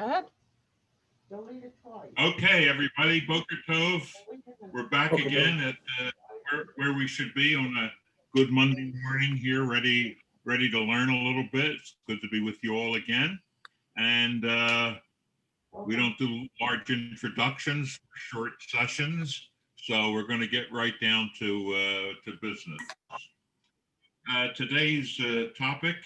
ahead. Okay, everybody, Boker Tov. We're back Okay, Dave. again at where we should be on a good Monday morning here, ready to learn a little bit. It's good to be with you all again. And we don't do large introductions, short sessions. So we're going to get right down to business. Today's topic,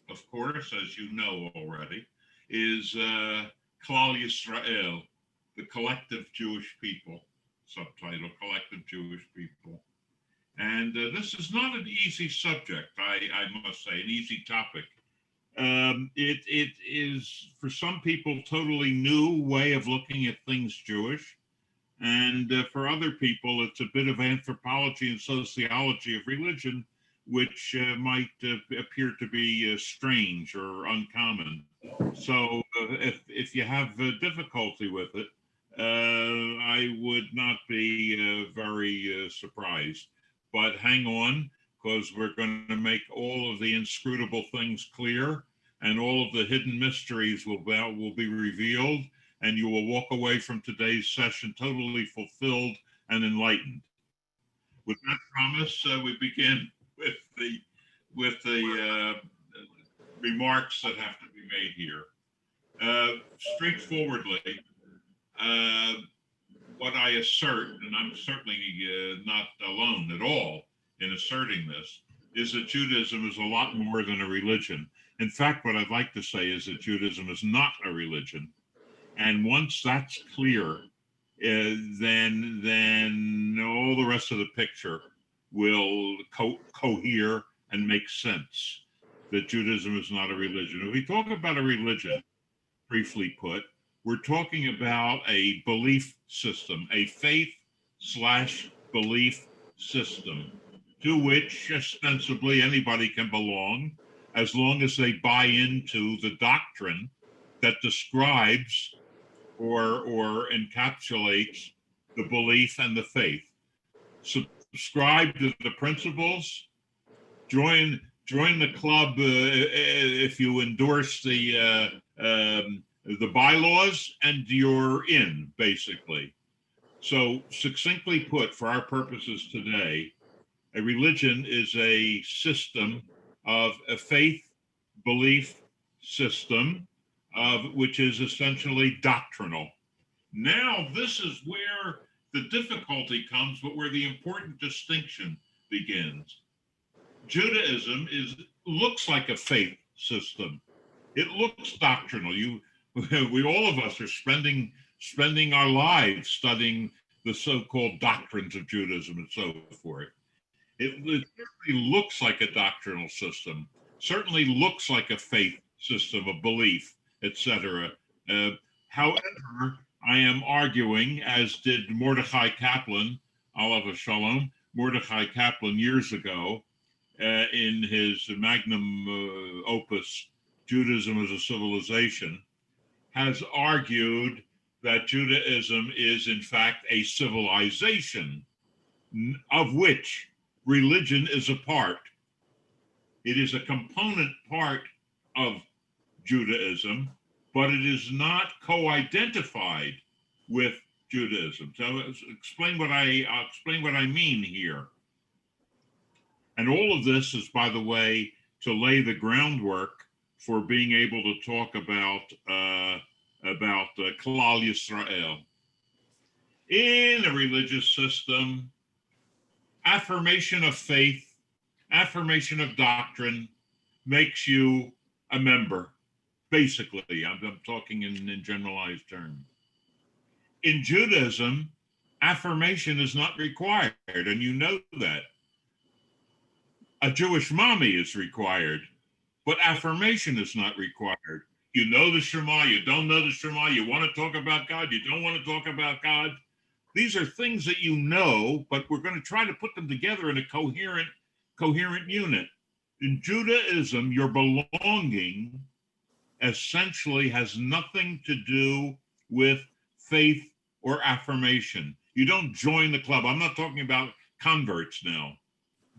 of course, as you know already, is Klal Yisrael, the collective Jewish people, subtitle, collective Jewish people. And this is not an easy subject, I must say, an easy topic. It is, for some people, totally new way of looking at things Jewish. And for other people, it's a bit of anthropology and sociology of religion, which might appear to be strange or uncommon. So if you have difficulty with it, I would not be very surprised. But hang on, because we're going to make all of the inscrutable things clear, and all of the hidden mysteries will be revealed, and you will walk away from today's session totally fulfilled and enlightened. With that promise, we begin with the remarks that have to be made here. Straightforwardly, what I assert, and I'm certainly not alone at all in asserting this, is that Judaism is a lot more than a religion. In fact, what I'd like to say is that Judaism is not a religion. And once that's clear, then all the rest of the picture will cohere and make sense, that Judaism is not a religion. If we talk about a religion, briefly put, we're talking about a belief system, a faith/belief system, to which ostensibly anybody can belong, as long as they buy into the doctrine that describes or encapsulates the belief and the faith. Subscribe to the principles, join the club if you endorse the bylaws, and you're in, basically. So succinctly put, for our purposes today, a religion is a system of a faith belief system which is essentially doctrinal. Now, this is where the difficulty comes, but where the important distinction begins. Judaism looks like a faith system. It looks doctrinal. We all of us are spending our lives studying the so-called doctrines of Judaism and so forth. It certainly looks like a doctrinal system. Certainly looks like a faith system of belief, etc. However, I am arguing, as did Mordechai Kaplan, Alav Shalom, Mordechai Kaplan years ago, in his magnum opus, Judaism as a Civilization, has argued that Judaism is in fact a civilization of which religion is a part. It is a component part of Judaism, but it is not co-identified with Judaism. So I'll explain what I mean here. And all of this is, by the way, to lay the groundwork for being able to talk about Klal Yisrael. In a religious system, affirmation of faith, affirmation of doctrine makes you a member. Basically, I'm talking in generalized terms. In Judaism, affirmation is not required, and you know that. A Jewish mommy is required, but affirmation is not required. You know the Shema, you don't know the Shema, you want to talk about God, you don't want to talk about God. These are things that you know, but we're going to try to put them together in a coherent unit. In Judaism, your belonging essentially has nothing to do with faith or affirmation. You don't join the club. I'm not talking about converts now.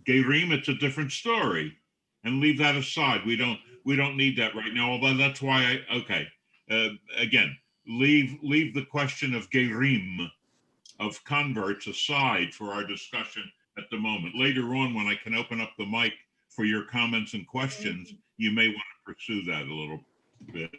Gerim, it's a different story, and leave that aside. We don't need that right now. Although that's why okay. Again, leave the question of gerim, of converts, aside for our discussion at the moment. Later on, when I can open up the mic for your comments and questions, you may want to pursue that a little bit.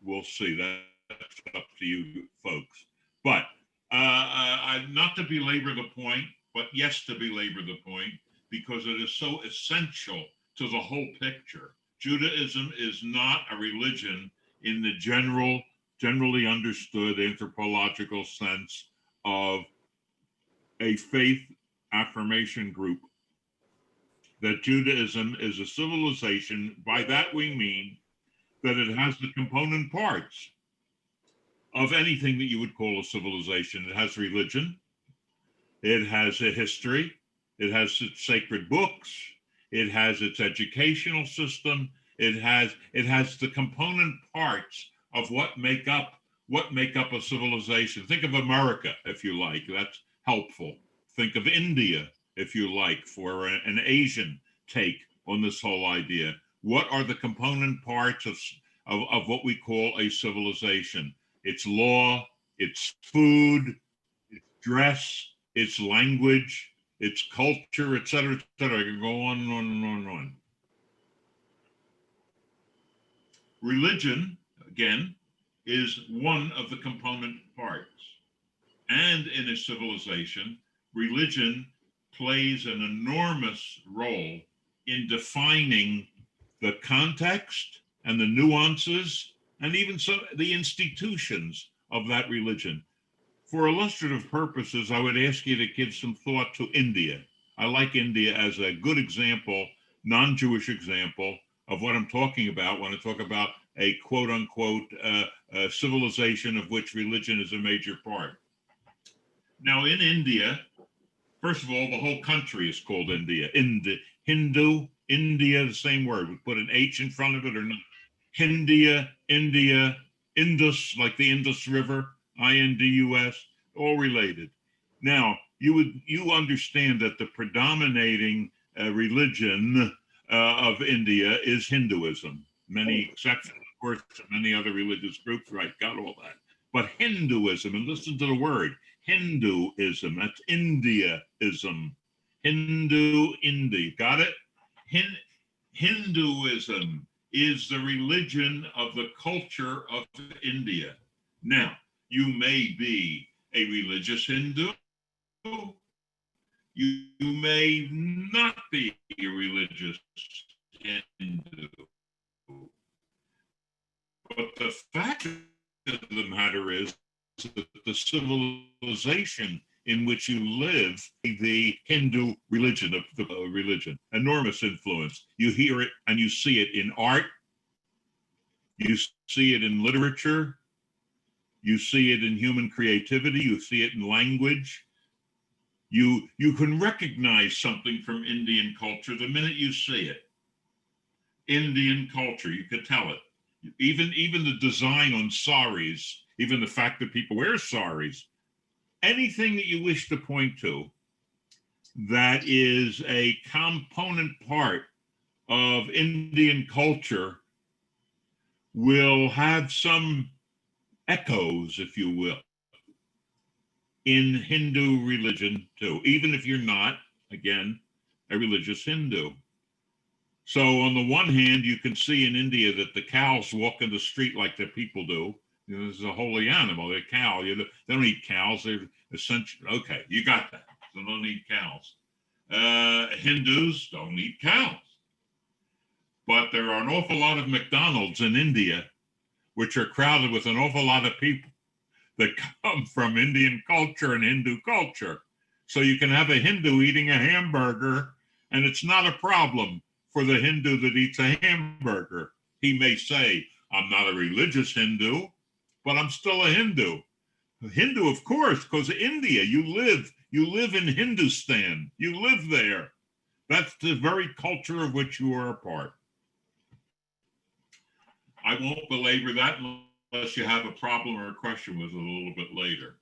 We'll see. That's up to you folks. But not to belabor the point, but yes, to belabor the point, because it is so essential to the whole picture. Judaism is not a religion in the generally understood anthropological sense of a faith affirmation group. That Judaism is a civilization. By that we mean that it has the component parts of anything that you would call a civilization. It has religion, it has a history, it has its sacred books, it has its educational system, it has the component parts of what make up a civilization. Think of America, if you like. That's helpful. Think of India, if you like, for an Asian take on this whole idea. What are the component parts of what we call a civilization? Its law, its food, its dress, its language, its culture, et cetera, et cetera. I can go on and on and on and on. Religion, again, is one of the component parts. And in a civilization, religion plays an enormous role in defining the context and the nuances and even the institutions of that religion. For illustrative purposes, I would ask you to give some thought to India. I like India as a good example, non-Jewish example of what I'm talking about when I talk about a quote unquote civilization of which religion is a major part. Now in India, first of all, the whole country is called India. Hindu, India, the same word. We put an H in front of it or not. India, Indus, like the Indus River, Indus, all related. Now, you understand that the predominating religion of India is Hinduism. Many exceptions, of course, to many other religious groups, right? Got all that. But Hinduism, and listen to the word, Hinduism, that's Indiaism. Indi, got it? Hinduism is the religion of the culture of India. Now, you may be a religious Hindu. You may not be a religious Hindu. But the fact of the matter is that the civilization in which you live, the Hindu religion, of the religion, enormous influence. You hear it and you see it in art. You see it in literature. You see it in human creativity. You see it in language. You can recognize something from Indian culture the minute you see it. Indian culture, you could tell it. Even the design on saris, even the fact that people wear saris, anything that you wish to point to that is a component part of Indian culture will have some echoes, if you will, in Hindu religion too, even if you're not, again, a religious Hindu. So on the one hand, you can see in India that the cows walk in the street like the people do. You know, this is a holy animal. They're cow. They don't eat cows. They're essentially, okay, you got that. They don't eat cows. Hindus don't eat cows. But there are an awful lot of McDonald's in India, which are crowded with an awful lot of people that come from Indian culture and Hindu culture. So you can have a Hindu eating a hamburger, and it's not a problem for the Hindu that eats a hamburger. He may say, I'm not a religious Hindu, but I'm still a Hindu. A Hindu, of course, because India, you live in Hindustan. You live there. That's the very culture of which you are a part. I won't belabor that unless you have a problem or a question with it a little bit later.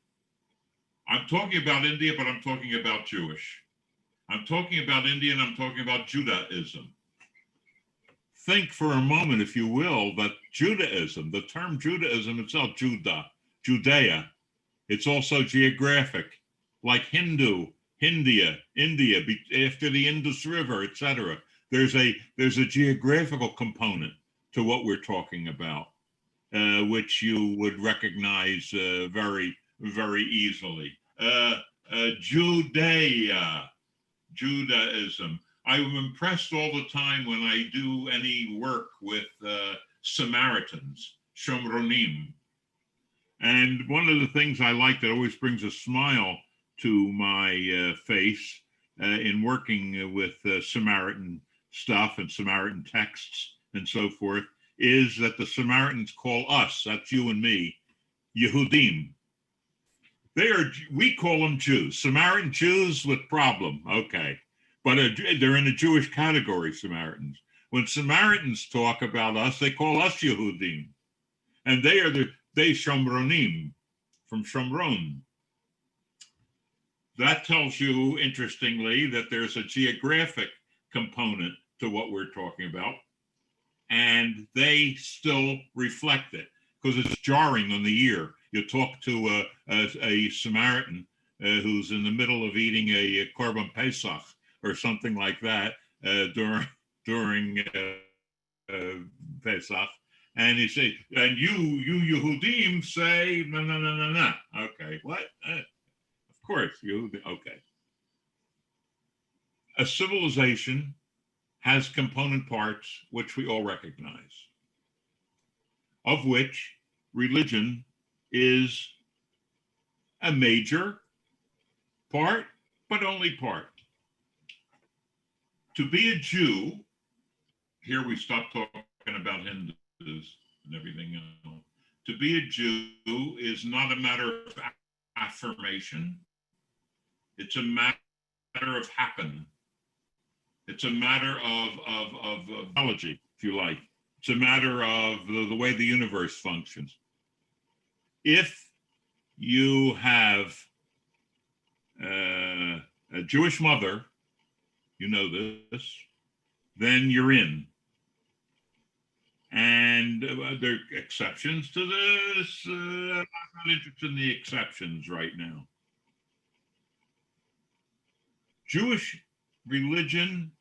I'm talking about India, but I'm talking about Jewish. I'm talking about India and I'm talking about Judaism. think for a moment, if you will, that Judaism, the term Judaism itself, Judea, it's also geographic, like Hindu, India, after the Indus River, etc. There's a geographical component to what we're talking about, which you would recognize very, very easily. Judaism. I'm impressed all the time when I do any work with Samaritans, Shomronim. And one of the things I like that always brings a smile to my face in working with Samaritan stuff and Samaritan texts and so forth is that the Samaritans call us, that's you and me, Yehudim. We call them Jews. Samaritan Jews with problem, okay. But they're in the Jewish category, Samaritans. When Samaritans talk about us, they call us Yehudim. And they Shomronim, from Shomron. That tells you, interestingly, that there's a geographic component to what we're talking about. And they still reflect it because it's jarring on the ear. You talk to a Samaritan who's in the middle of eating a Korban Pesach or something like that during Pesach, and you say, and you Yehudim say, no. Okay, what? Of course, okay. A civilization has component parts which we all recognize, of which religion is a major part, but only part. To be a Jew, here we stop talking about Hindus and everything else. To be a Jew is not a matter of affirmation. It's a matter of happen. It's a matter of biology, if you like. It's a matter of the way the universe functions. If you have a Jewish mother, you know this, then you're in. And there are exceptions to this. I'm not interested in the exceptions right now. Jewish religion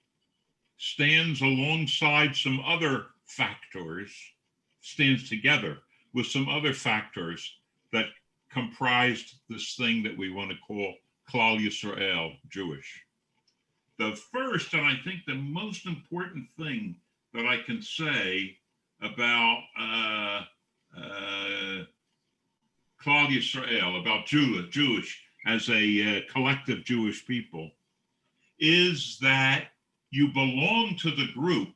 stands alongside some other factors, stands together with some other factors that comprised this thing that we want to call Klal Yisrael, Jewish. The first, and I think the most important thing that I can say about Klal Yisrael, about Jewish as a collective Jewish people, is that you belong to the group,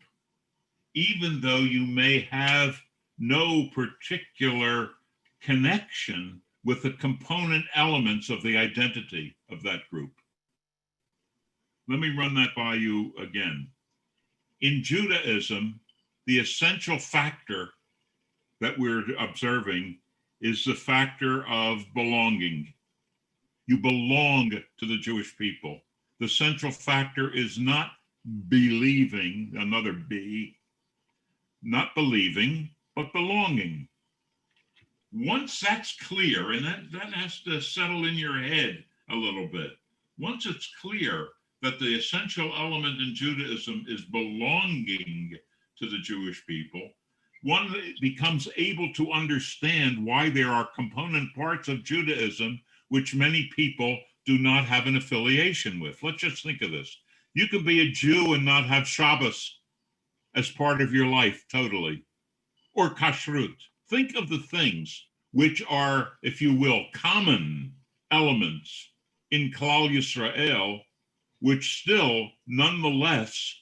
even though you may have no particular connection with the component elements of the identity of that group. Let me run that by you again. In Judaism, the essential factor that we're observing is the factor of belonging. You belong to the Jewish people. The central factor is not believing, another B, not believing, but belonging. Once that's clear, and that has to settle in your head a little bit. Once it's clear that the essential element in Judaism is belonging to the Jewish people, one becomes able to understand why there are component parts of Judaism which many people do not have an affiliation with. Let's just think of this. You can be a Jew and not have Shabbos as part of your life totally, or kashrut. Think of the things which are, if you will, common elements in Klal Yisrael, which still, nonetheless,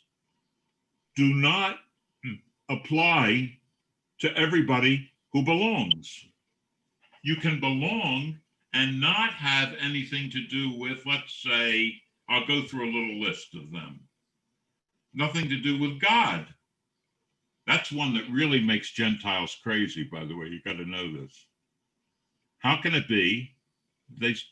do not apply to everybody who belongs. You can belong and not have anything to do with, let's say, I'll go through a little list of them. Nothing to do with God. That's one that really makes Gentiles crazy, by the way. You got to know this. How can it be?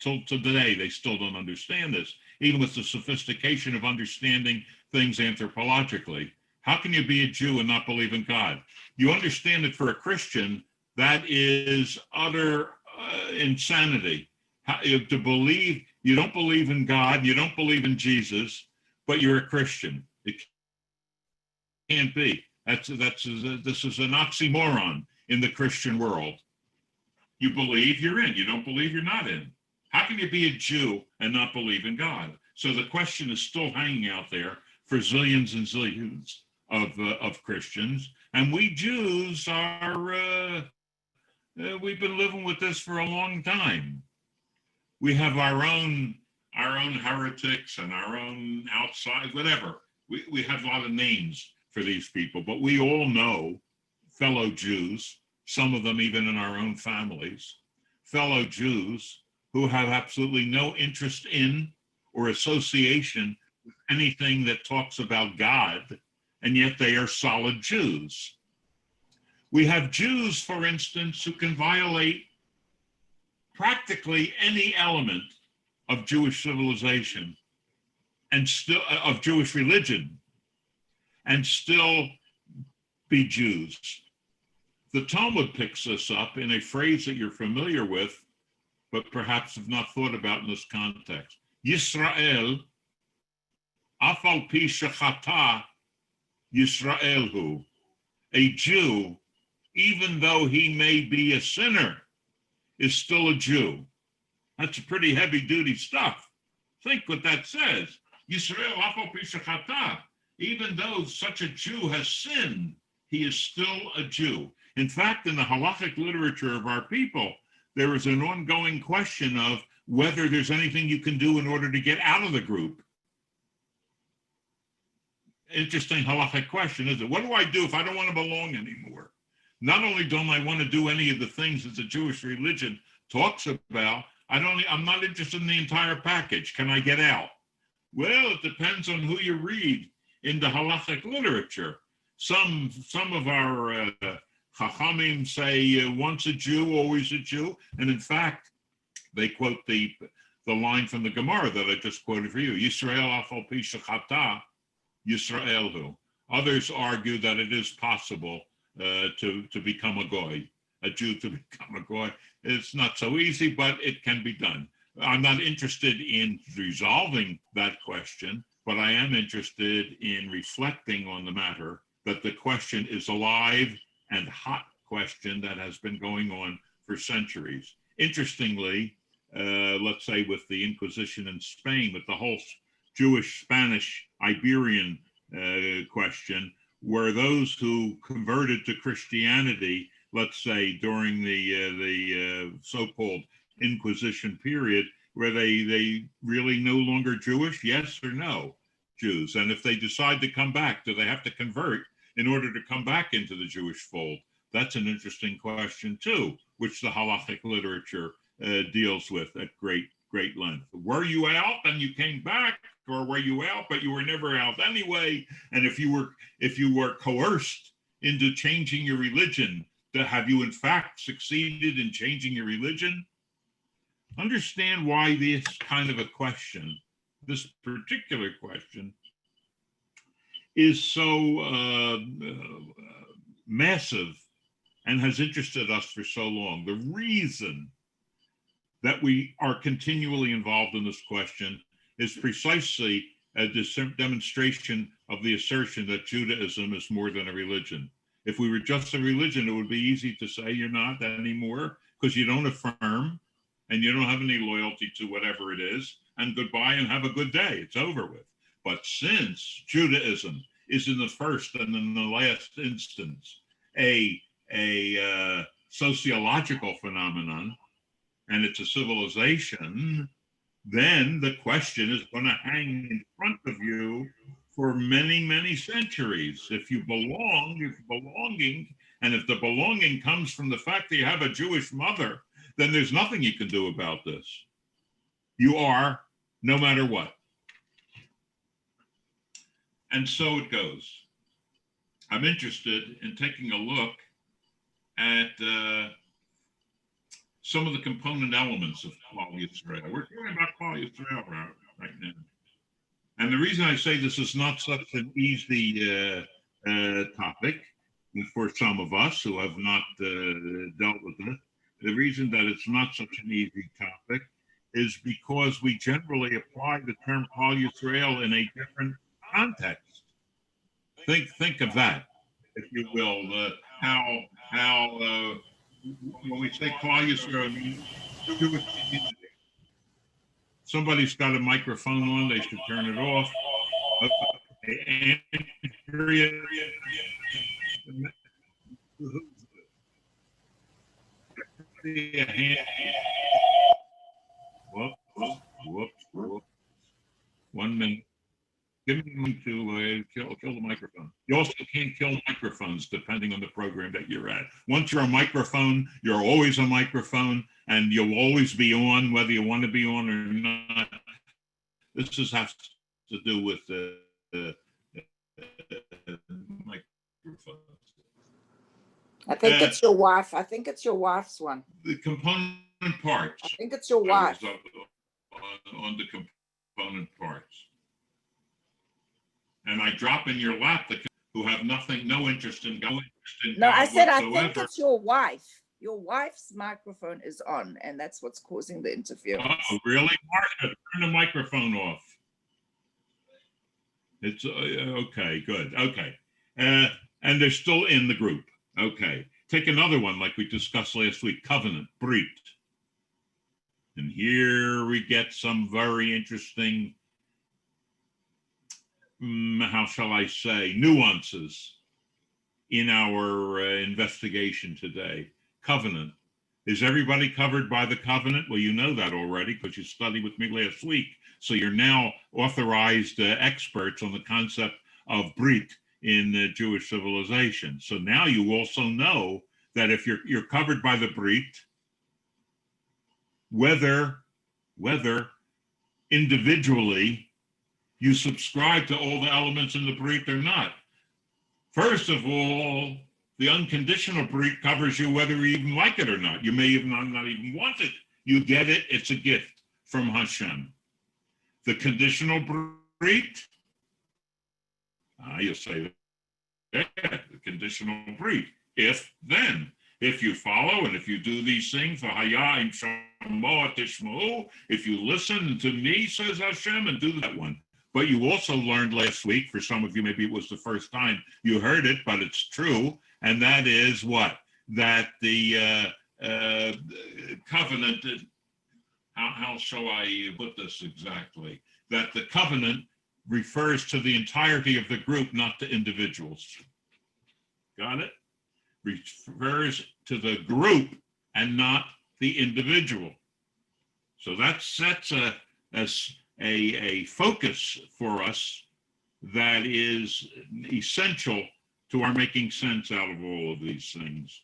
Till today, they still don't understand this, even with the sophistication of understanding things anthropologically. How can you be a Jew and not believe in God? You understand that for a Christian, that is utter insanity. To believe you don't believe in God, you don't believe in Jesus, but you're a Christian. It can't be. This is an oxymoron in the Christian world. You believe, you're in. You don't believe, you're not in. How can you be a Jew and not believe in God? So the question is still hanging out there for zillions and zillions of Christians, and we Jews are we've been living with this for a long time. We have our own heretics and our own outside whatever. We have a lot of names for these people, but we all know fellow Jews, some of them even in our own families, fellow Jews who have absolutely no interest in or association with anything that talks about God, and yet they are solid Jews. We have Jews, for instance, who can violate practically any element of Jewish civilization and still of Jewish religion and still be Jews. The Talmud picks this up in a phrase that you're familiar with, but perhaps have not thought about in this context. Yisrael, af al pi shechata, Yisrael hu. A Jew, even though he may be a sinner, is still a Jew. That's pretty heavy duty stuff. Think what that says. Yisrael af al pi shechata. Even though such a Jew has sinned, he is still a Jew. In fact, in the halachic literature of our people, there is an ongoing question of whether there's anything you can do in order to get out of the group. Interesting halachic question, isn't it? What do I do if I don't want to belong anymore? Not only don't I want to do any of the things that the Jewish religion talks about, I'm not interested in the entire package. Can I get out? Well, it depends on who you read in the halachic literature. Some of our Chachamim say once a Jew, always a Jew. And in fact, they quote the line from the Gemara that I just quoted for you, Yisrael af al pi shechata, Yisrael hu. Others argue that it is possible to become a goy, a Jew to become a goy. It's not so easy, but it can be done. I'm not interested in resolving that question, but I am interested in reflecting on the matter, that the question is a live and hot question that has been going on for centuries. Interestingly, let's say with the Inquisition in Spain, with the whole Jewish, Spanish, Iberian question, were those who converted to Christianity, let's say during the so-called Inquisition period, were they really no longer Jewish? Yes or no, Jews? And if they decide to come back, do they have to convert in order to come back into the Jewish fold? That's an interesting question too, which the halachic literature deals with at great length. Were you out and you came back, or were you out but you were never out anyway? And if you were coerced into changing your religion, have you in fact succeeded in changing your religion? Understand why this kind of a question, this particular question, is so massive and has interested us for so long. The reason that we are continually involved in this question is precisely a demonstration of the assertion that Judaism is more than a religion. If we were just a religion, it would be easy to say you're not anymore because you don't affirm and you don't have any loyalty to whatever it is, and goodbye and have a good day. It's over with. But since Judaism is in the first and in the last instance a sociological phenomenon, and it's a civilization, then the question is going to hang in front of you for many, many centuries. If you belong, if belonging, and if the belonging comes from the fact that you have a Jewish mother, then there's nothing you can do about this. You are, no matter what. And so it goes. I'm interested in taking a look at some of the component elements of Klal Yisrael. We're talking about Klal Yisrael right now. And the reason I say this is not such an easy topic for some of us who have not dealt with it. The reason that it's not such an easy topic is because we generally apply the term Klal Yisrael in a different context. Think of that, if you will. How when we say Klal Yisrael, I mean Jewish community. Somebody's got a microphone on; they should turn it off. Okay, Andrea, whoops. 1 minute. Give me one to kill the microphone. You also can't kill microphones depending on the program that you're at. Once you're a microphone, you're always a microphone, and you'll always be on, whether you want to be on or not. This has to do with the microphones. I think it's your wife. I think it's your wife's one. The component parts. I think it's your wife. On the component parts. And I drop in your lap the who have no interest in God. No, I said I think it's your wife. Your wife's microphone is on, and that's what's causing the interference. Oh, really? Martha, turn the microphone off. It's okay, good. Okay. And they're still in the group. Okay. Take another one like we discussed last week, covenant, brit. And here we get some very interesting, how shall I say, nuances in our investigation today. Covenant. Is everybody covered by the covenant? Well, you know that already because you studied with me last week. So you're now authorized experts on the concept of brit in Jewish civilization. So now you also know that if you're covered by the brit, whether individually you subscribe to all the elements in the brit or not. First of all, the unconditional brit covers you whether you even like it or not. You may even not even want it. You get it, it's a gift from Hashem. The conditional brit, you'll say that, the conditional brit, if then. If you follow and if you do these things, if you listen to me, says Hashem, and do that one. But you also learned last week, for some of you, maybe it was the first time you heard it, but it's true. And that is what? That the covenant, how shall I put this exactly? That the covenant refers to the entirety of the group, not to individuals. Got it? Refers to the group and not the individual. So that sets a focus for us that is essential to our making sense out of all of these things.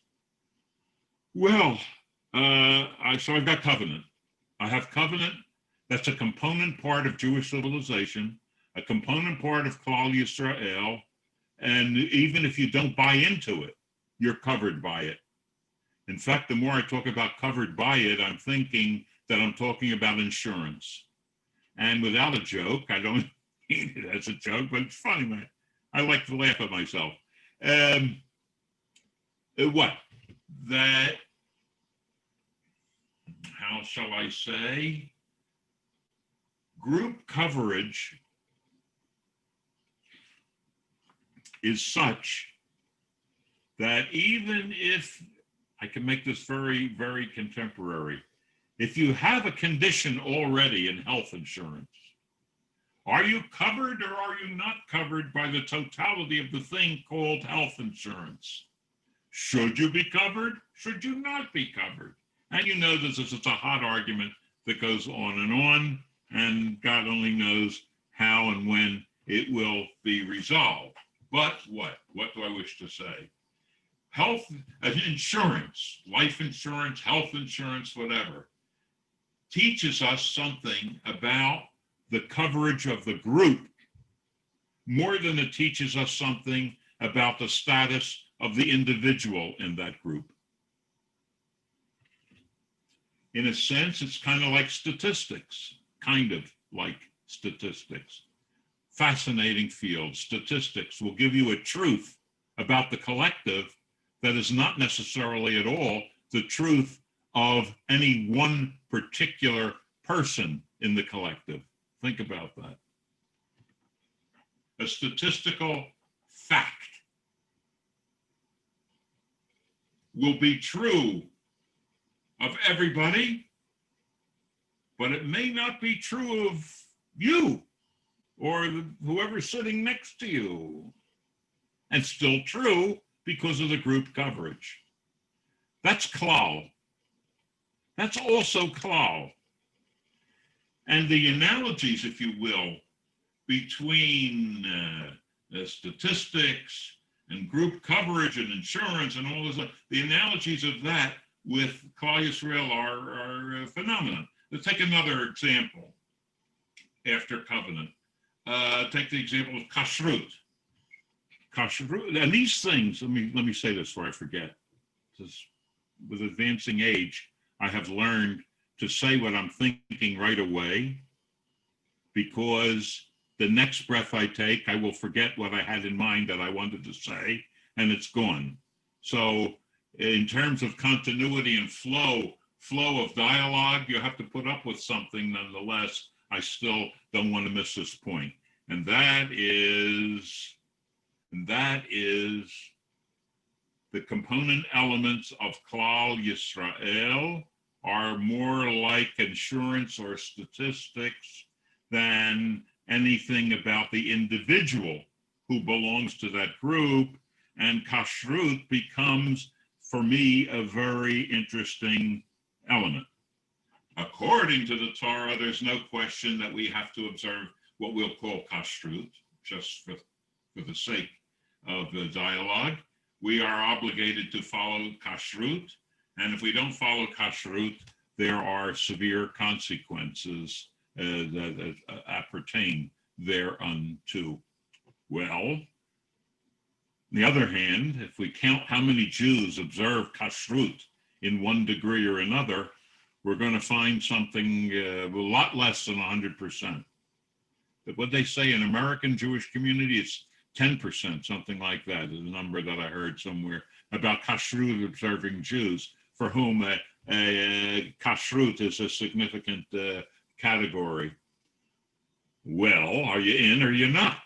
Well, so I've got covenant. I have covenant. That's a component part of Jewish civilization, a component part of Klal Yisrael, and even if you don't buy into it, you're covered by it. In fact, the more I talk about covered by it, I'm thinking that I'm talking about insurance. And without a joke, I don't mean it as a joke, but it's funny, man. I like to laugh at myself. What? That, how shall I say? Group coverage is such that even if, I can make this very, very contemporary, if you have a condition already in health insurance, are you covered or are you not covered by the totality of the thing called health insurance? Should you be covered? Should you not be covered? And you know this is a hot argument that goes on, and God only knows how and when it will be resolved. But what? What do I wish to say? Health insurance, life insurance, health insurance, whatever, teaches us something about the coverage of the group more than it teaches us something about the status of the individual in that group. In a sense, it's kind of like statistics. fascinating field. Statistics will give you a truth about the collective that is not necessarily at all the truth of any one particular person in the collective. Think about that. A statistical fact will be true of everybody, but it may not be true of you or whoever's sitting next to you, and still true because of the group coverage. That's klal. That's also klal. And the analogies, if you will, between statistics and group coverage and insurance and all this, the analogies of that with Klal Yisrael are phenomenal. Let's take another example after covenant. Take the example of kashrut. Kashrut, and these things, let me say this before I forget. With advancing age, I have learned to say what I'm thinking right away, because the next breath I take, I will forget what I had in mind that I wanted to say, and it's gone. So in terms of continuity and flow of dialogue, you have to put up with something nonetheless. I still don't want to miss this point. And that is the component elements of Klal Yisrael are more like insurance or statistics than anything about the individual who belongs to that group. And kashrut becomes, for me, a very interesting element. According to the Torah, there's no question that we have to observe what we'll call kashrut, just for the sake of the dialogue. We are obligated to follow kashrut, and if we don't follow kashrut, there are severe consequences that appertain thereunto. Well, on the other hand, if we count how many Jews observe kashrut in one degree or another, we're going to find something a lot less than 100%. But what they say in American Jewish community, it's 10%, something like that, is a number that I heard somewhere about kashrut observing Jews, for whom kashrut is a significant category. Well, are you in or you're not?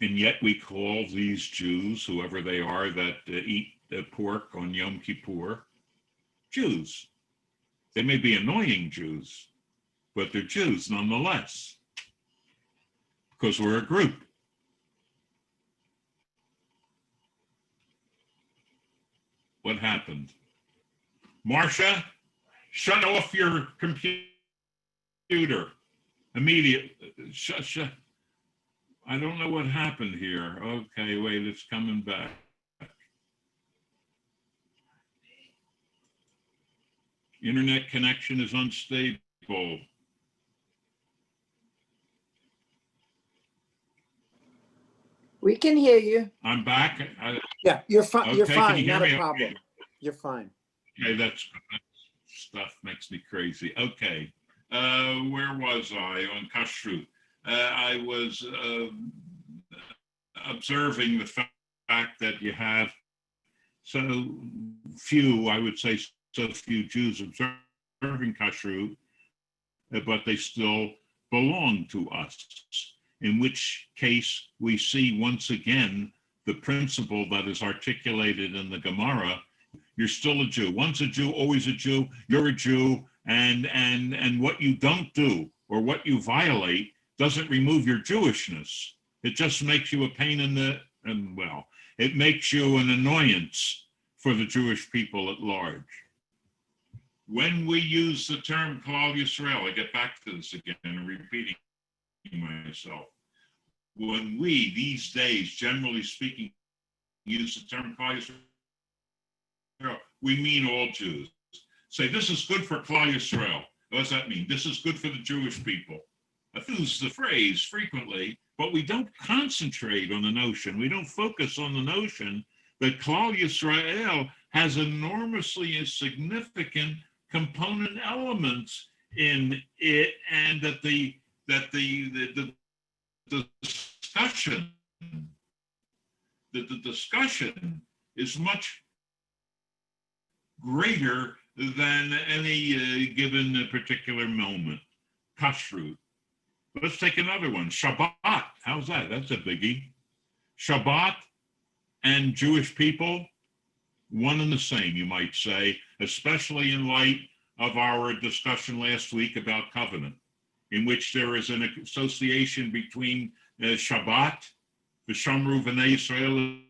And yet we call these Jews, whoever they are that eat pork on Yom Kippur, Jews. They may be annoying Jews, but they're Jews nonetheless, because we're a group. What happened? Marcia, shut off your computer immediately. Shut. I don't know what happened here. Okay, wait, it's coming back. Internet connection is unstable. We can hear you. I'm back. Yeah, you're fine. Okay, You're can you fine. hear Not me? a problem. You're fine. Okay, that stuff makes me crazy. Okay, where was I on kashrut? I was observing the fact that you have so few, I would say, so few Jews observing kashrut, but they still belong to us. In which case, we see once again the principle that is articulated in the Gemara: you're still a Jew. Once a Jew, always a Jew. You're a Jew, and what you don't do or what you violate doesn't remove your Jewishness. It just makes you a pain in the, and well, it makes you an annoyance for the Jewish people at large. When we use the term Klal Yisrael, I get back to this again and repeating myself. When we, these days, generally speaking, use the term Klal Yisrael, we mean all Jews. Say, this is good for Klal Yisrael. What does that mean? This is good for the Jewish people. I use the phrase frequently, but we don't concentrate on the notion. We don't focus on the notion that Klal Yisrael has enormously significant component elements in it, and that the discussion the discussion is much greater than any given particular moment. Kashrut. Let's take another one. Shabbat. How's that? That's a biggie. Shabbat and Jewish people, one and the same, you might say, especially in light of our discussion last week about covenant, in which there is an association between Shabbat, V'shamru v'nei Yisrael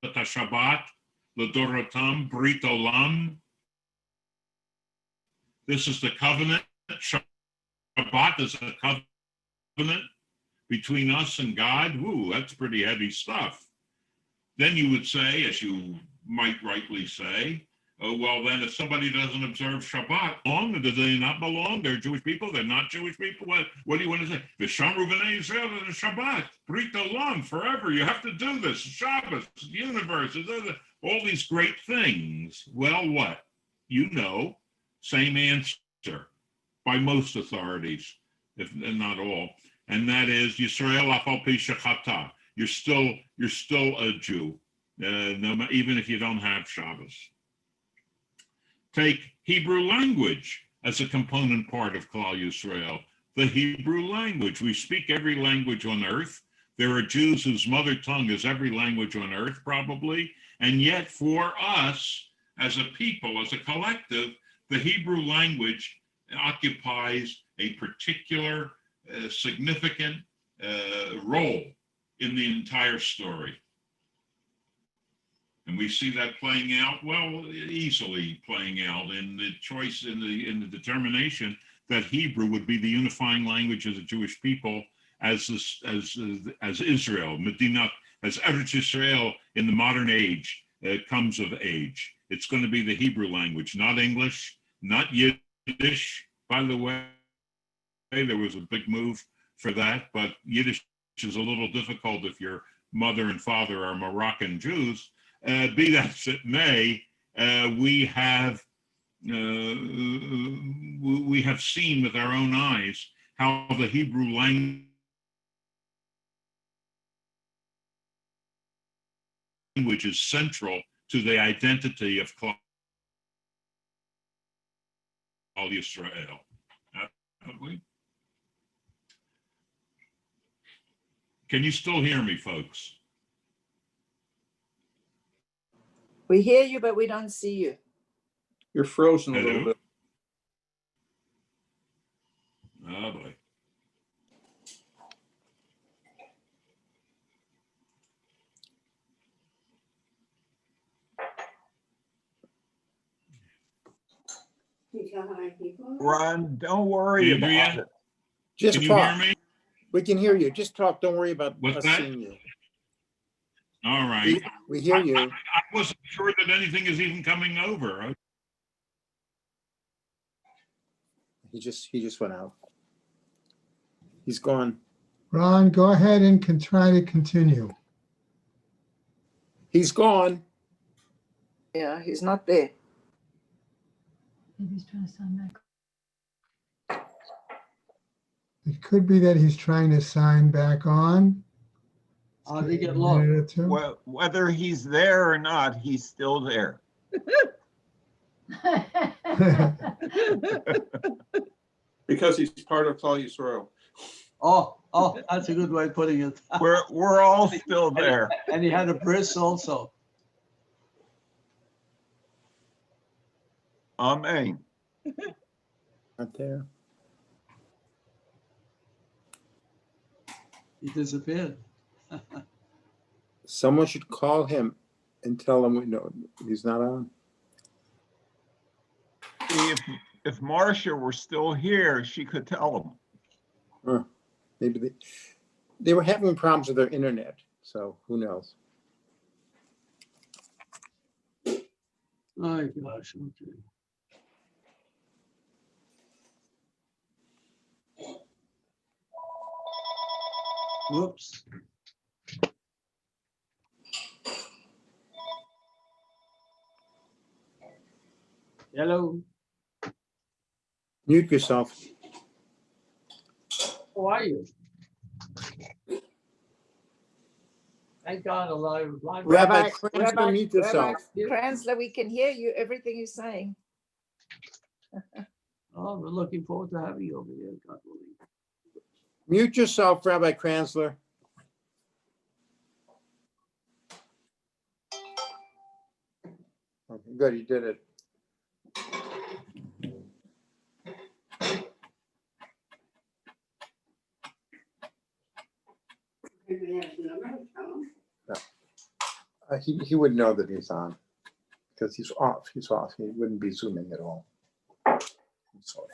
et Shabbat, l'dorotam, Brit Olam. This is the covenant. Shabbat is a covenant between us and God. Woo, that's pretty heavy stuff. Then you would say, as you might rightly say, oh, well, then if somebody doesn't observe Shabbat, do they not belong? They're Jewish people. They're not Jewish people. What do you want to say? V'shamru v'nei Yisrael et Shabbat, Brit Olam, forever. You have to do this. Shabbos, universe, all these great things. Well, what? You know, same answer by most authorities, if not all, and that is Yisrael af al pi shechata. You're still a Jew, even if you don't have Shabbos. Take Hebrew language as a component part of Klal Yisrael. The Hebrew language. We speak every language on earth. There are Jews whose mother tongue is every language on earth, probably, and yet for us, as a people, as a collective, the Hebrew language occupies a particular significant role in the entire story. And we see that playing out, well, easily playing out in the choice, in the determination that Hebrew would be the unifying language of the Jewish people as Israel, Medina, as Eretz Yisrael in the modern age comes of age. It's going to be the Hebrew language, not English, not Yiddish. By the way, there was a big move for that, but Yiddish is a little difficult if your mother and father are Moroccan Jews. Be that as it may, we have seen with our own eyes how the Hebrew language is central to the identity of Klal Yisrael. Can you still hear me, folks? We hear you, but we don't see you. You're frozen a Hello? little bit. Oh boy. Ron, don't Can worry you hear about you? it. Just Can you hear talk. me? We can hear you. Just talk. Don't worry about What's us that? seeing you. All right. We hear you. I wasn't sure that anything is even coming over. He just went out. He's gone. Ron, go ahead and try to continue. He's gone. Yeah, he's not there. Maybe he's trying to sign back. It could be that he's trying to sign back on. How did he get A low? minute or two. Whether he's there or not, he's still there. Because he's part of Klal Yisrael. Oh, that's a good way of putting it. We're all still there. And he had a bris also. Amen. Not there. He disappeared. Someone should call him and tell him we know he's not on. If Marcia were still here, she could tell him. Maybe they were having problems with their internet, so who knows? Oh, gosh. Okay. Whoops. Hello. Mute yourself. How are you? Thank God, a live. Rabbi Kranzler, mute yourself. Kranzler, we can hear you, everything you're saying. Oh, we're looking forward to having you over here, God willing. Mute yourself, Rabbi Kranzler. Okay, good, you did it. He would know that he's on because he's off. He's off. He wouldn't be zooming at all. I'm sorry.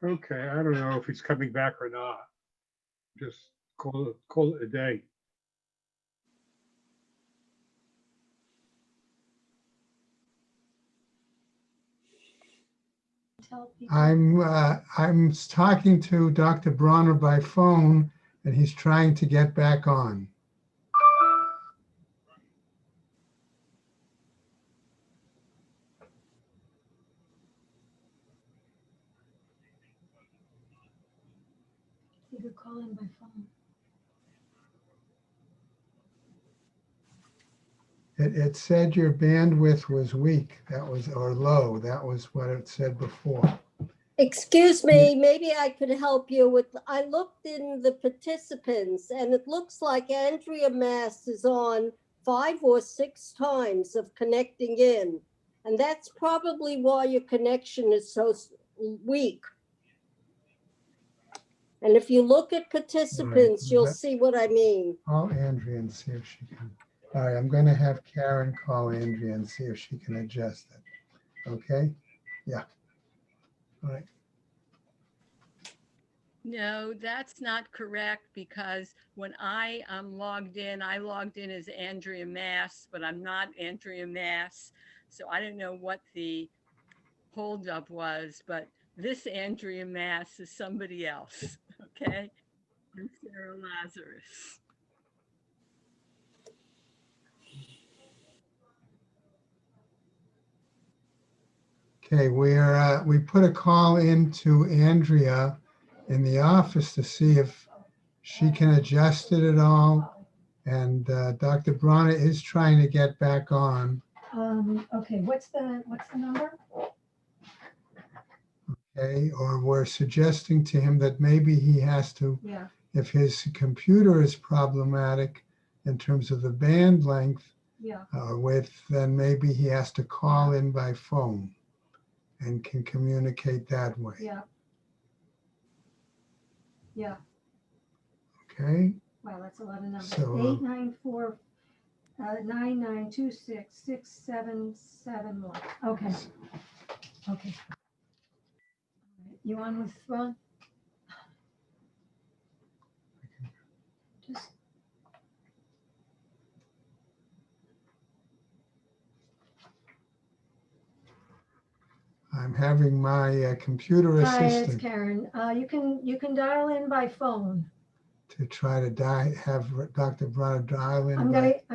Okay, I don't know if he's coming back or not. Just call it a day. Tell people. I'm talking to Dr. Bronner by phone, and he's trying to get back on. You could call in by phone. It said your bandwidth was weak. That was, or low. That was what it said before. Excuse me, maybe I could help you with, I looked in the participants and it looks like Andrea Mass is on 5 or 6 times of connecting in. And that's probably why your connection is so weak. And if you look at participants, you'll see what I mean. Call Andrea and see if she can. All right, I'm going to have Karen call Andrea and see if she can adjust it. Okay? Yeah. All right. No, that's not correct because when I logged in, I logged in as Andrea Mass, but I'm not Andrea Mass. So I don't know what the holdup was, but this Andrea Mass is somebody else. Okay? I'm Sarah Lazarus. Okay, we put a call into Andrea in the office to see if she can adjust it at all. And Dr. Bronner is trying to get back on. Okay, what's the number? Okay, or we're suggesting to him that maybe he has to, Yeah, if his computer is problematic in terms of the band length yeah. then maybe he has to call in by phone and can communicate that way. Yeah. Yeah. Okay, Wow, that's a lot of numbers. So, 894 9926 6771. Okay. Okay. You on with Ron? Just, I'm having my computer hi, it's assistant Karen. You can dial in by phone. to try to have Dr. Brenner dial in. I'm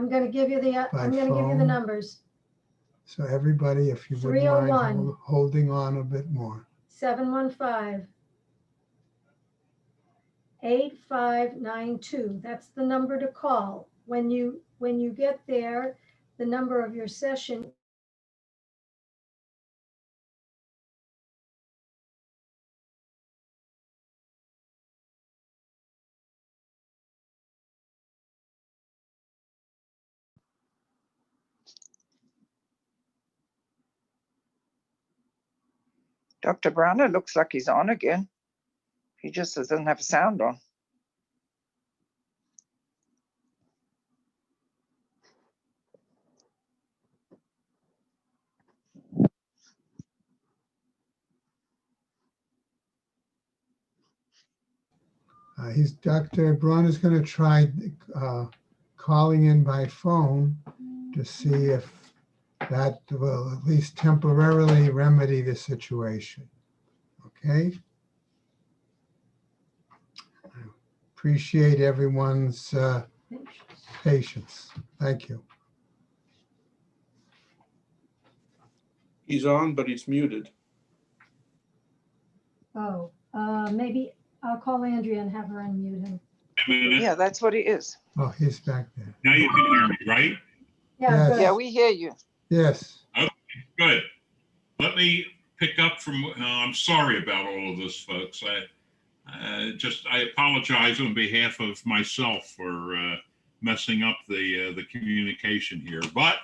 gonna give you the, by I'm gonna give you the phone. numbers. So everybody, if you wouldn't mind 301. holding on a bit more. 715 8592. That's the number to call. When you get there, the number of your session. Dr. Browner looks like he's on again. He just doesn't have a sound on. Dr. Braun is going to try calling in by phone to see if that will at least temporarily remedy the situation. Okay? I appreciate everyone's patience. Thank you. He's on, but he's muted. Oh, maybe I'll call Andrea and have her unmute him. Yeah, that's what he is. Oh, he's back there. Now you can hear me, right? Yeah, Yes. good. Yeah, we hear you. Yes. Good. Let me pick up from, I'm sorry about all of this, folks. I apologize on behalf of myself for messing up the communication here. But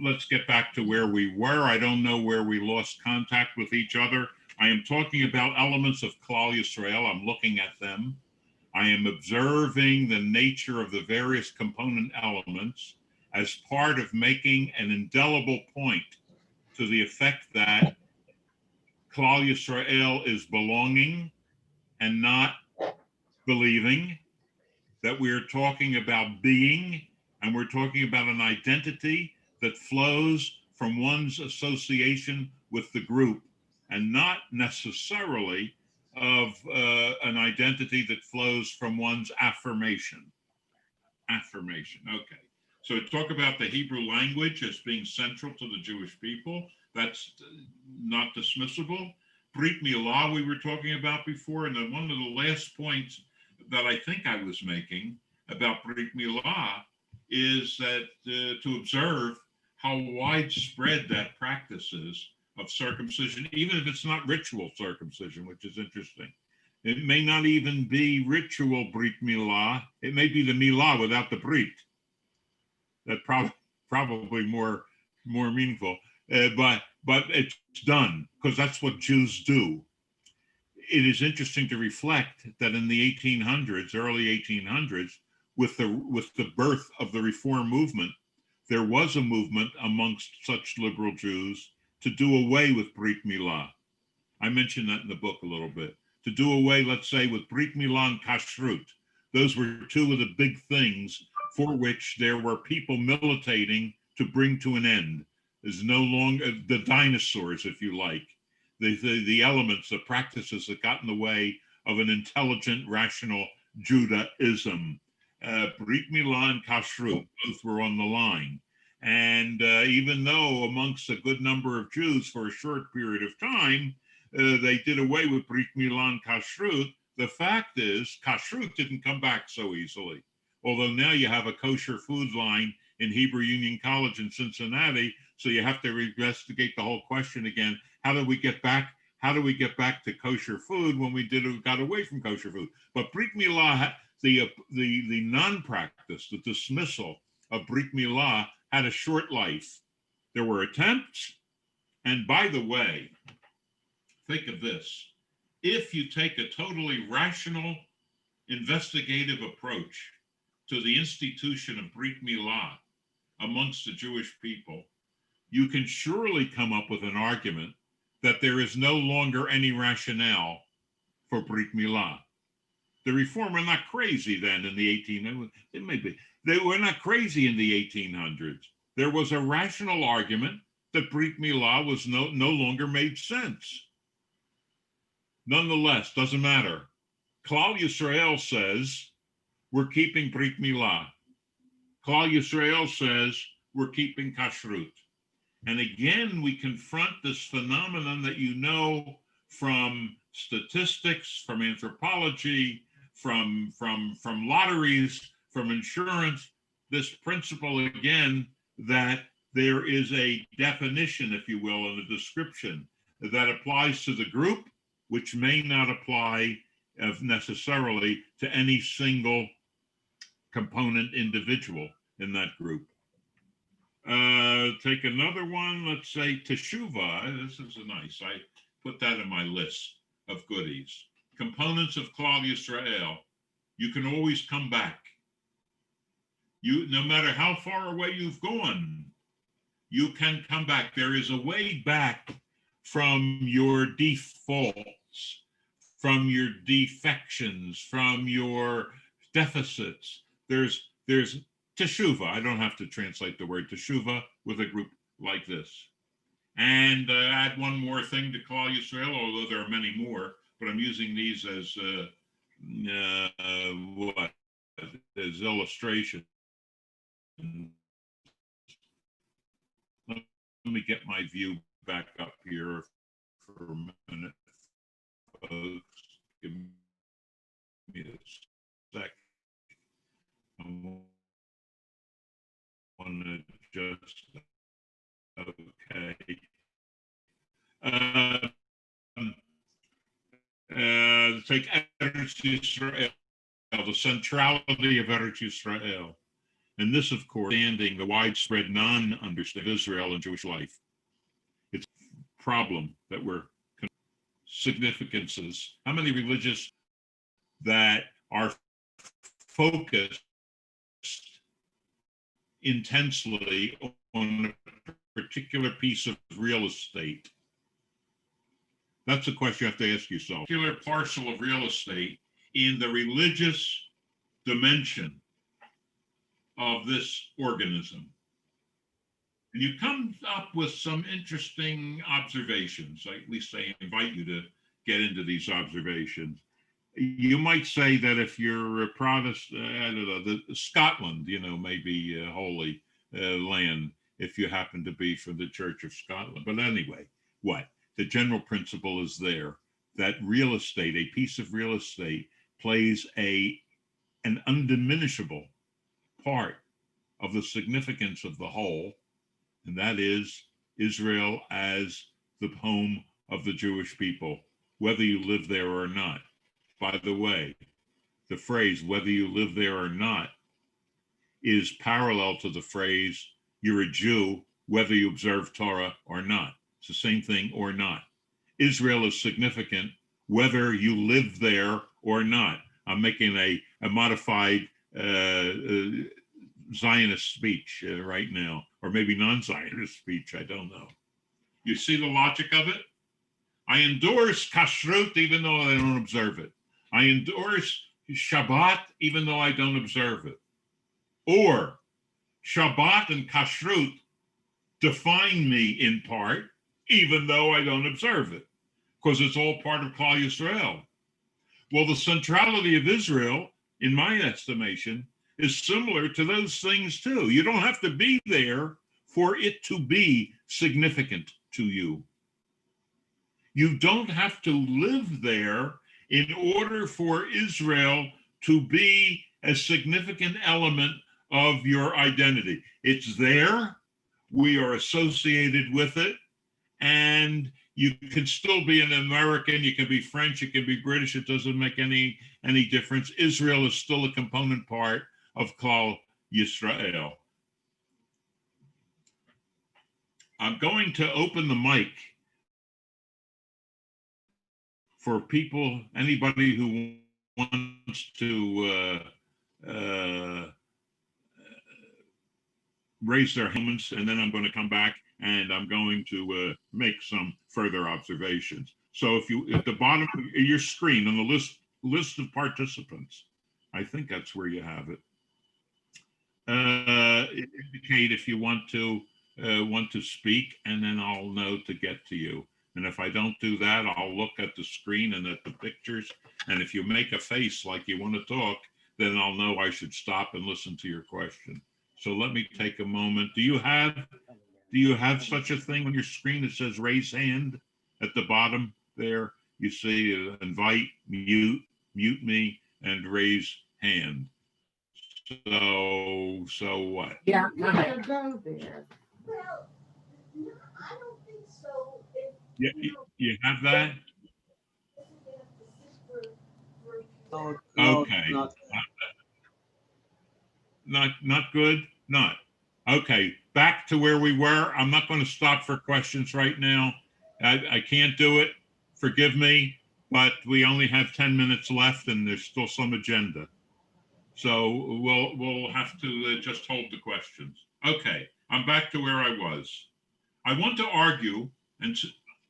let's get back to where we were. I don't know where we lost contact with each other. I am talking about elements of Klal Yisrael. I'm looking at them. I am observing the nature of the various component elements as part of making an indelible point to the effect that Klal Yisrael is belonging and not believing, that we're talking about being, and we're talking about an identity that flows from one's association with the group, and not necessarily of an identity that flows from one's affirmation. Affirmation, okay. So talk about the Hebrew language as being central to the Jewish people. That's not dismissible. Brit Milah we were talking about before, and then one of the last points that I think I was making about Brit Milah is that to observe how widespread that practice is of circumcision, even if it's not ritual circumcision, which is interesting. It may not even be ritual Brit Milah. It may be the Milah without the Brit. That probably more meaningful. But it's done because that's what Jews do. It is interesting to reflect that in the 1800s, early 1800s, with the birth of the Reform movement, there was a movement amongst such liberal Jews to do away with Brit Milah. I mentioned that in the book a little bit. To do away, let's say, with Brit Milah and Kashrut. Those were two of the big things for which there were people militating to bring to an end. There's no longer the dinosaurs, if you like, the elements, the practices that got in the way of an intelligent, rational Judaism. Brit Milah and Kashrut, both were on the line. And even though amongst a good number of Jews for a short period of time, they did away with Brit Milah and Kashrut, the fact is Kashrut didn't come back so easily. Although now you have a kosher food line in Hebrew Union College in Cincinnati, so you have to investigate the whole question again. How do we get back to kosher food when we got away from kosher food? But Brit Milah, the non-practice, the dismissal of Brit Milah had a short life. There were attempts, and by the way, think of this. If you take a totally rational, investigative approach to the institution of Brit Milah amongst the Jewish people, you can surely come up with an argument that there is no longer any rationale for Brit Milah. The Reform were not crazy then in the 1800s. It may be. They were not crazy in the 1800s. There was a rational argument that Brit Milah was no longer made sense. Nonetheless, doesn't matter. Klal Yisrael says we're keeping Brit Milah. Klal Yisrael says we're keeping kashrut. And again, we confront this phenomenon that you know from statistics, from anthropology, from lotteries, from insurance, this principle again that there is a definition, if you will, and a description that applies to the group, which may not apply necessarily to any single component individual in that group. Take another one, let's say Teshuvah. This is nice. I put that in my list of goodies. Components of Klal Yisrael. You can always come back. No matter how far away you've gone, you can come back. There is a way back from your defaults, from your defections, from your deficits. There's Teshuvah. I don't have to translate the word Teshuvah with a group like this. And add one more thing to Klal Yisrael, although there are many more, but I'm using these as as illustration. Let me get my view back up here for a minute, folks. Give me a sec. I want to just, okay. Take Eretz Yisrael, the centrality of Eretz Yisrael. And this, of course, understanding the widespread non-understanding of Israel and Jewish life. It's a problem that we're significances. How many religious that are focused intensely on a particular piece of real estate? That's a question you have to ask yourself. A particular parcel of real estate in the religious dimension of this organism. And you come up with some interesting observations. At least I invite you to get into these observations. You might say that if you're a Protestant, I don't know, Scotland, may be a holy land if you happen to be from the Church of Scotland. But anyway, the general principle is there that real estate, a piece of real estate, plays an undiminishable part of the significance of the whole, and that is Israel as the home of the Jewish people, whether you live there or not. By the way, the phrase, whether you live there or not, is parallel to the phrase, you're a Jew, whether you observe Torah or not. It's the same thing, or not. Israel is significant whether you live there or not. I'm making a modified Zionist speech right now, or maybe non-Zionist speech, I don't know. You see the logic of it? I endorse kashrut even though I don't observe it. I endorse Shabbat even though I don't observe it. Or Shabbat and kashrut define me in part even though I don't observe it, because it's all part of Klal Yisrael. Well, the centrality of Israel, in my estimation, is similar to those things too. You don't have to be there for it to be significant to you. You don't have to live there in order for Israel to be a significant element of your identity. It's there, we are associated with it, and you can still be an American, you can be French, you can be British, it doesn't make any difference. Israel is still a component part of Klal Yisrael. I'm going to open the mic for people, anybody who wants to raise their hands, and then I'm going to come back and I'm going to make some further observations. So if you, at the bottom of your screen on the list of participants, I think that's where you have it. Indicate if you want to speak, and then I'll know to get to you. And if I don't do that, I'll look at the screen and at the pictures. And if you make a face like you want to talk, then I'll know I should stop and listen to your question. So let me take a moment. Do you have such a thing on your screen that says raise hand at the bottom there? You see invite, mute me, and raise hand. So what? Yeah. Go there. Well, no, I don't think so. You have that? No, Okay. not- Not good? Not. Okay, back to where we were. I'm not going to stop for questions right now. I can't do it. Forgive me, but we only have 10 minutes left and there's still some agenda. So we'll have to just hold the questions. Okay, I'm back to where I was. I want to argue, and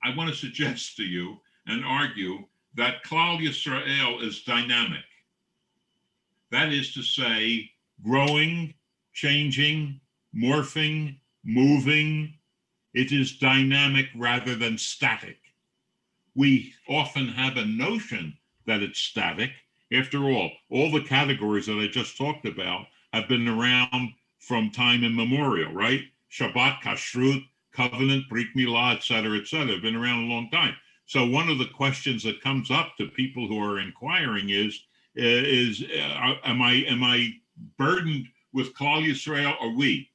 I want to suggest to you and argue that Klal Yisrael is dynamic. That is to say, growing, changing, morphing, moving. It is dynamic rather than static. We often have a notion that it's static. After all the categories that I just talked about have been around from time immemorial, right? Shabbat, Kashrut, Covenant, Brit Milah, et cetera, have been around a long time. So one of the questions that comes up to people who are inquiring is am I burdened with Klal Yisrael, or we,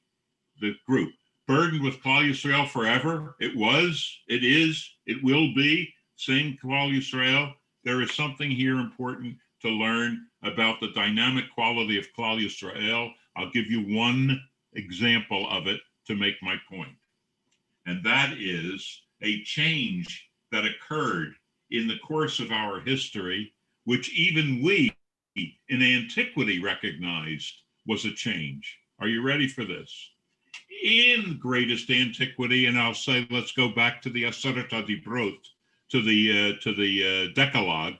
the group, burdened with Klal Yisrael forever? It was, it is, it will be, same Klal Yisrael. There is something here important to learn about the dynamic quality of Klal Yisrael. I'll give you one example of it to make my point. And that is a change that occurred in the course of our history, which even we in antiquity recognized was a change. Are you ready for this? In greatest antiquity, and I'll say, let's go back to the Aseret HaDibrot, to the Decalogue,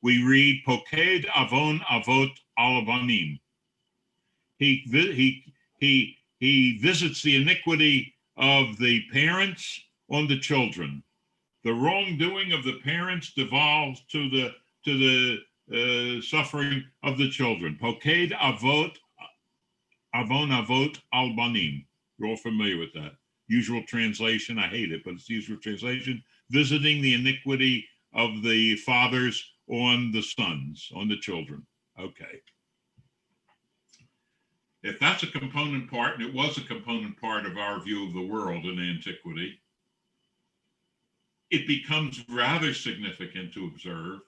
we read Poked Avon Avot Al Banim. He visits the iniquity of the parents on the children. The wrongdoing of the parents devolves to the suffering of the children. Poked Avot Avon Avot Al Banim. You're all familiar with that. Usual translation. I hate it, but it's the usual translation. Visiting the iniquity of the fathers on the sons, on the children. Okay. If that's a component part, and it was a component part of our view of the world in antiquity, it becomes rather significant to observe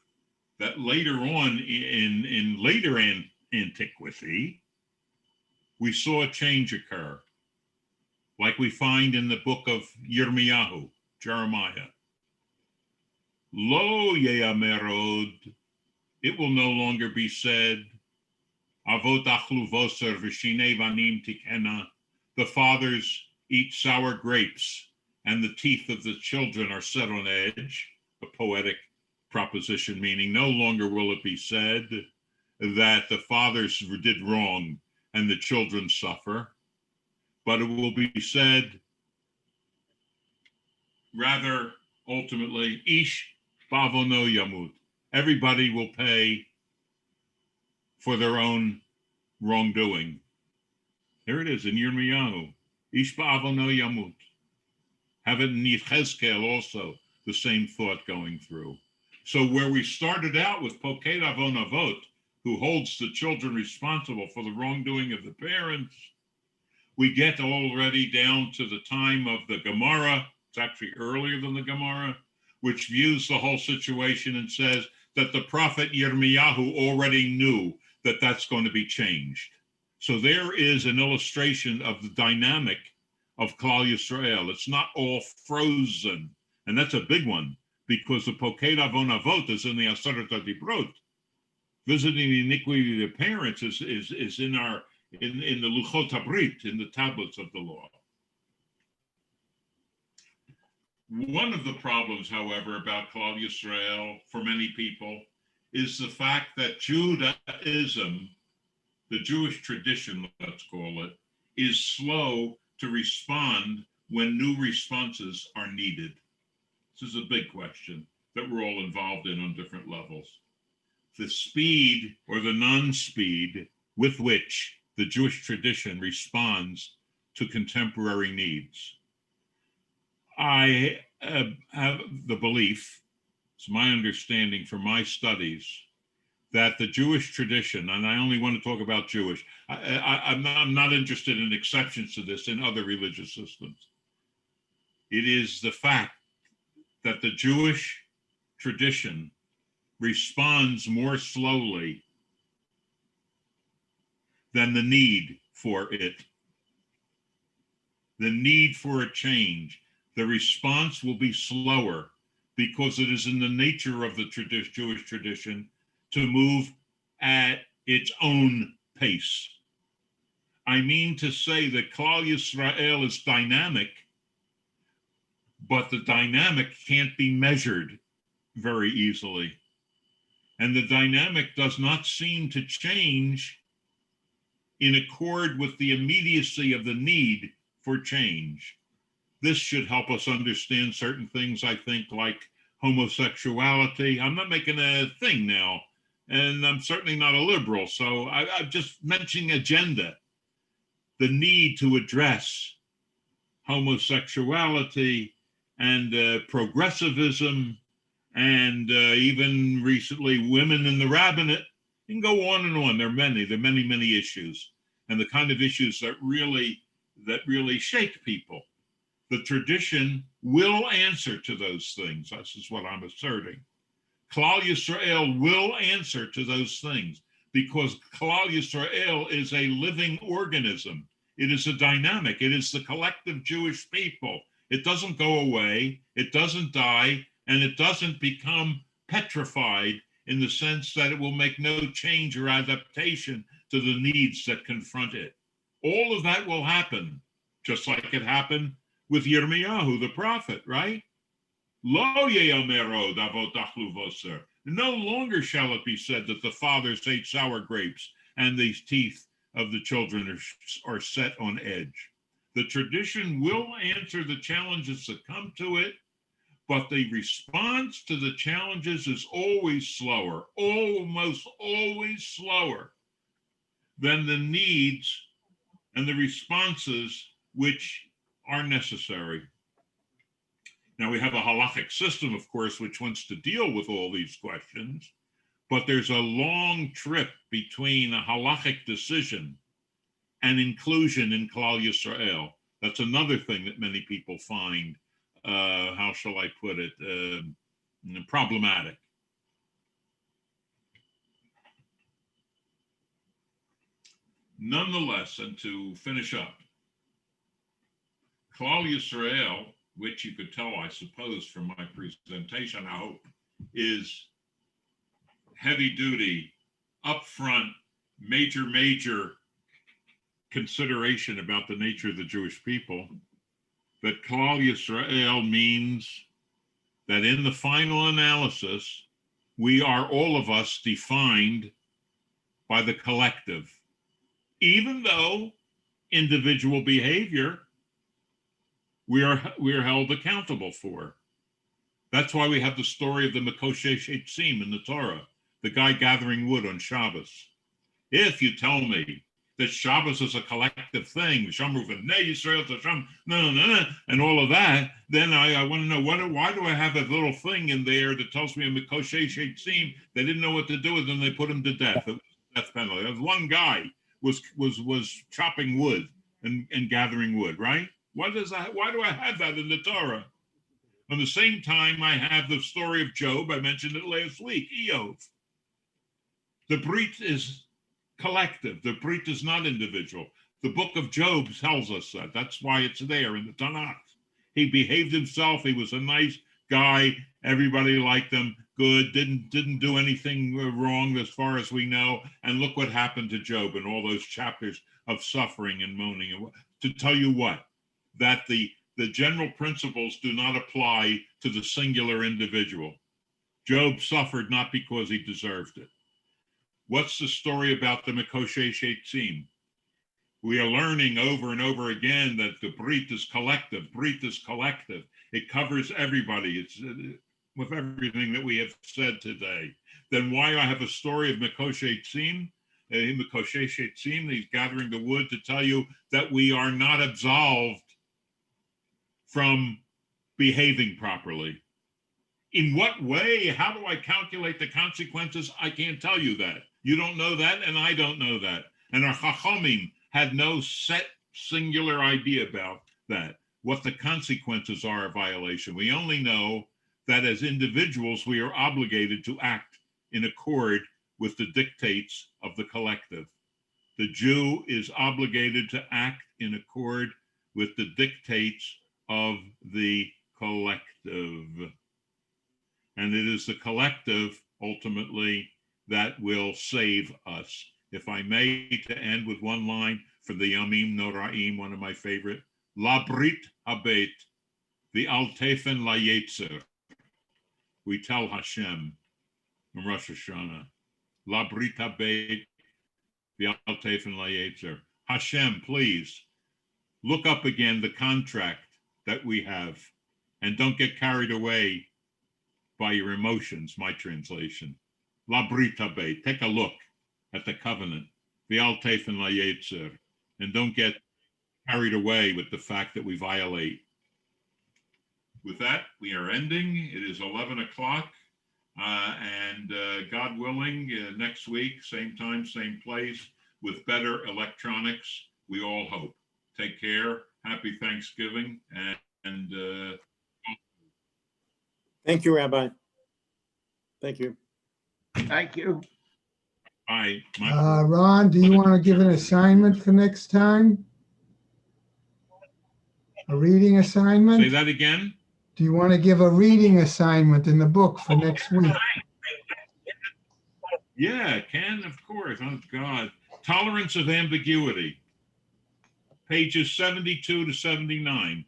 that later on in later antiquity, we saw a change occur, like we find in the book of Yirmiyahu, Jeremiah. Lo ye'amerod, it will no longer be said, Avot achlu voser v'shinei vanim tikena, the fathers eat sour grapes, and the teeth of the children are set on edge, a poetic proposition, meaning no longer will it be said that the fathers did wrong and the children suffer, but it will be said rather ultimately, ish bavono yamut, everybody will pay for their own wrongdoing. Here it is in Yirmiyahu, ish bavono yamut. Have it in Yechezkel also, the same thought going through. So where we started out with Poked Avon Avot, who holds the children responsible for the wrongdoing of the parents, we get already down to the time of the Gemara. It's actually earlier than the Gemara, which views the whole situation and says that the prophet Yirmiyahu already knew that that's going to be changed. So there is an illustration of the dynamic of Klal Yisrael. It's not all frozen. And that's a big one, because the Poked Avon Avot is in the Aseret HaDibrot. Visiting the iniquity of the parents is in the Luchot HaBrit, in the tablets of the law. One of the problems, however, about Klal Yisrael for many people is the fact that Judaism, the Jewish tradition, let's call it, is slow to respond when new responses are needed. This is a big question that we're all involved in on different levels. The speed or the non-speed with which the Jewish tradition responds to contemporary needs. I have the belief, it's my understanding from my studies, that the Jewish tradition, and I only want to talk about Jewish, I'm not interested in exceptions to this in other religious systems. It is the fact that the Jewish tradition responds more slowly than the need for it. The need for a change. The response will be slower because it is in the nature of the Jewish tradition to move at its own pace. I mean to say that Klal Yisrael is dynamic, but the dynamic can't be measured very easily. And the dynamic does not seem to change in accord with the immediacy of the need for change. This should help us understand certain things, I think, like homosexuality. I'm not making a thing now, and I'm certainly not a liberal, so I'm just mentioning agenda. The need to address homosexuality and progressivism, and even recently women in the rabbinate. You can go on and on. There are many issues, and the kind of issues that really shake people. The tradition will answer to those things. This is what I'm asserting. Klal Yisrael will answer to those things because Klal Yisrael is a living organism. It is a dynamic. It is the collective Jewish people. It doesn't go away. It doesn't die. And it doesn't become petrified in the sense that it will make no change or adaptation to the needs that confront it. All of that will happen, just like it happened with Yirmiyahu, the prophet, right? Lo ye'amero davot achlu voser. No longer shall it be said that the fathers ate sour grapes and the teeth of the children are set on edge. The tradition will answer the challenges that come to it, but the response to the challenges is always slower, almost always slower than the needs and the responses which are necessary. Now, we have a halachic system, of course, which wants to deal with all these questions, but there's a long trip between a halachic decision and inclusion in Klal Yisrael. That's another thing that many people find, how shall I put it, problematic. Nonetheless, and to finish up, Klal Yisrael, which you could tell, I suppose, from my presentation, I hope, is heavy duty, upfront, major consideration about the nature of the Jewish people. That Klal Yisrael means that in the final analysis, we are all of us defined by the collective, even though individual behavior we are held accountable for. That's why we have the story of the Mekoshesh Eitzim in the Torah, the guy gathering wood on Shabbos. If you tell me that Shabbos is a collective thing, Shamru v'nei Yisrael Tashem, no, and all of that, then I want to know why do I have a little thing in there that tells me a Mekoshesh Eitzim? They didn't know what to do with them. They put him to death. It was a death penalty. There was one guy was chopping wood and gathering wood, right? Why do I have that in the Torah? At the same time, I have the story of Job. I mentioned it last week, Eov. The Brit is collective. The Brit is not individual. The book of Job tells us that. That's why it's there in the Tanakh. He behaved himself. He was a nice guy. Everybody liked him. Good. Didn't do anything wrong as far as we know. And look what happened to Job in all those chapters of suffering and moaning. To tell you what, that the the general principles do not apply to the singular individual. Job suffered not because he deserved it. What's the story about the Mekoshe Shetzim? We are learning over and over again that the Brit is collective. Brit is collective. It covers everybody. It's with everything that we have said today. Then why I have a story of Mekoshe Shetzim? Mekoshe Shetzim, he's gathering the wood to tell you that we are not absolved from behaving properly. In what way? How do I calculate the consequences? I can't tell you that. You don't know that, and I don't know that. And our Chachamim had no set singular idea about that, what the consequences are of violation. We only know that as individuals, we are obligated to act in accord with the dictates of the collective. The Jew is obligated to act in accord with the dictates of the collective. And it is the collective, ultimately, that will save us. If I may, to end with one line from the Yamim Noraim, one of my favorite, La Brit Habet, the Altefen La Yetzer. We tell Hashem in Rosh Hashanah, La Brit Habet, the Altefen La Yetzer. Hashem, please, look up again the contract that we have, and don't get carried away by your emotions, my translation. La Brit Habet, take a look at the covenant, the Altefen La Yetzer, and don't get carried away with the fact that we violate. With that, we are ending. It is 11 o'clock, and God willing, next week, same time, same place, with better electronics, we all hope. Take care. Happy Thanksgiving, and Thank you, Rabbi. Thank you. Thank you. bye. Ron, do you want to give an assignment for next time? A reading Say assignment? that again? Do you want to give a reading assignment in the book for next week? Yeah, can, of course. Oh, God. Tolerance of ambiguity. Pages 72 to 79.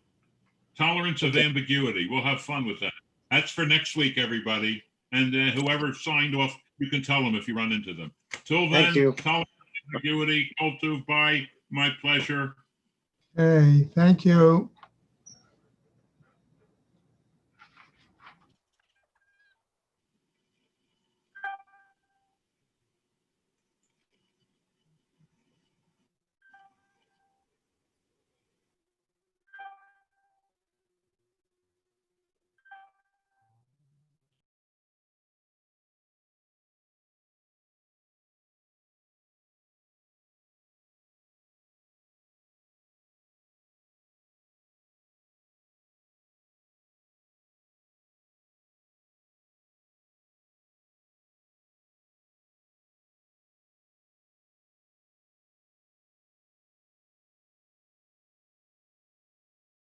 Tolerance of ambiguity. We'll have fun with that. That's for next week, everybody. And whoever signed off, you can tell them if you run into them. Till then, Thank you. tolerance of ambiguity. Kol tuv, bye. My pleasure. Hey, thank you.